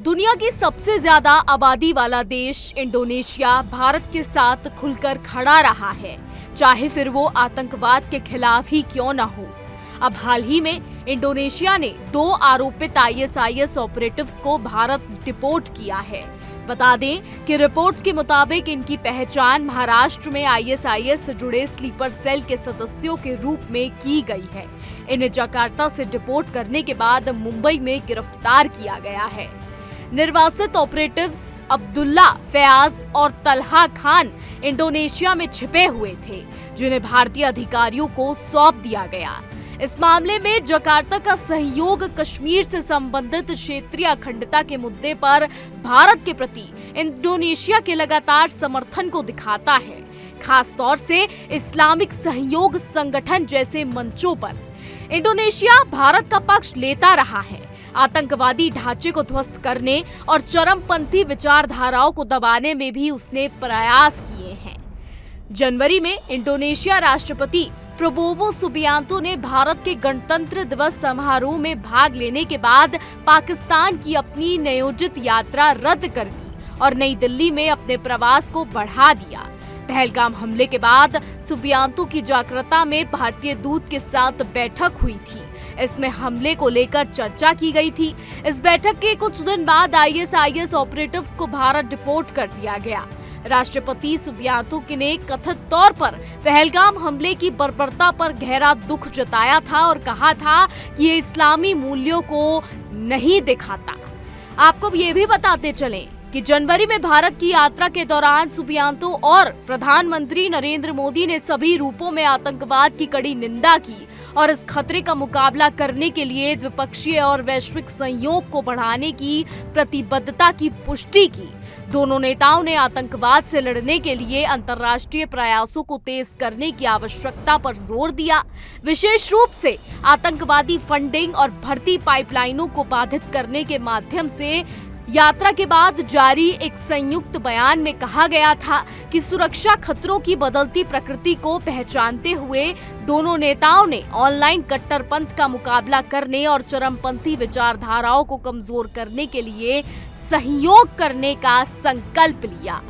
दुनिया की सबसे ज्यादा आबादी वाला देश इंडोनेशिया भारत के साथ खुलकर खड़ा रहा है, चाहे फिर वो आतंकवाद के खिलाफ ही क्यों न हो। अब हाल ही में इंडोनेशिया ने 2 आरोपित आईएसआईएस ऑपरेटिव्स को भारत डिपोर्ट किया है। बता दें कि रिपोर्ट्स के मुताबिक इनकी पहचान महाराष्ट्र में आईएसआईएस से जुड़े स्लीपर सेल के सदस्यों के रूप में की गई है। इन्हें जकार्ता से डिपोर्ट करने के बाद मुंबई में गिरफ्तार किया गया है। निर्वासित ऑपरेटिव्स अब्दुल्ला, फयाज और तलहा खान इंडोनेशिया में छिपे हुए थे, जिन्हें भारतीय अधिकारियों को सौंप दिया गया। इस मामले में जकार्ता का सहयोग कश्मीर से संबंधित क्षेत्रीय अखंडता के मुद्दे पर भारत के प्रति इंडोनेशिया के लगातार समर्थन को दिखाता है, खास तौर से इस्लामिक सहयोग संगठन जैसे मंचों पर। इंडोनेशिया भारत का पक्ष लेता रहा है, आतंकवादी ढांचे को ध्वस्त करने और चरमपंथी विचारधाराओं को दबाने में भी उसने प्रयास किए हैं। जनवरी में इंडोनेशिया राष्ट्रपति प्रबोवो सुबियांतो ने भारत के गणतंत्र दिवस समारोह में भाग लेने के बाद पाकिस्तान की अपनी नियोजित यात्रा रद्द कर दी और नई दिल्ली में अपने प्रवास को बढ़ा दिया। पहलगाम हमले के बाद सुबियांतो की जकार्ता में भारतीय दूत के साथ बैठक हुई थी। इसमें हमले को लेकर चर्चा की गई थी। इस बैठक के कुछ दिन बाद आईएसआईएस ऑपरेटिव्स को भारत डिपोर्ट कर दिया गया। राष्ट्रपति सुबियांतो ने कथित तौर पर पहलगाम हमले की बर्बरता पर गहरा दुख जताया था और कहा था कि ये इस्लामी मूल्यों को नहीं दिखाता। आपको ये भी बताते चलें कि जनवरी में भारत की यात्रा के दौरान सुबियांतो और प्रधानमंत्री नरेंद्र मोदी ने सभी रूपों में आतंकवाद की कड़ी निंदा की और इस खतरे का मुकाबला करने के लिए द्विपक्षीय और वैश्विक सहयोग को बढ़ाने की प्रतिबद्धता की पुष्टि की। दोनों नेताओं ने आतंकवाद से लड़ने के लिए अंतर्राष्ट्रीय प्रयासों को तेज करने की आवश्यकता पर जोर दिया, विशेष रूप से आतंकवादी फंडिंग और भर्ती पाइपलाइनों को बाधित करने के माध्यम से। यात्रा के बाद जारी एक संयुक्त बयान में कहा गया था कि सुरक्षा खतरों की बदलती प्रकृति को पहचानते हुए दोनों नेताओं ने ऑनलाइन कट्टरपंथ का मुकाबला करने और चरमपंथी विचारधाराओं को कमजोर करने के लिए सहयोग करने का संकल्प लिया।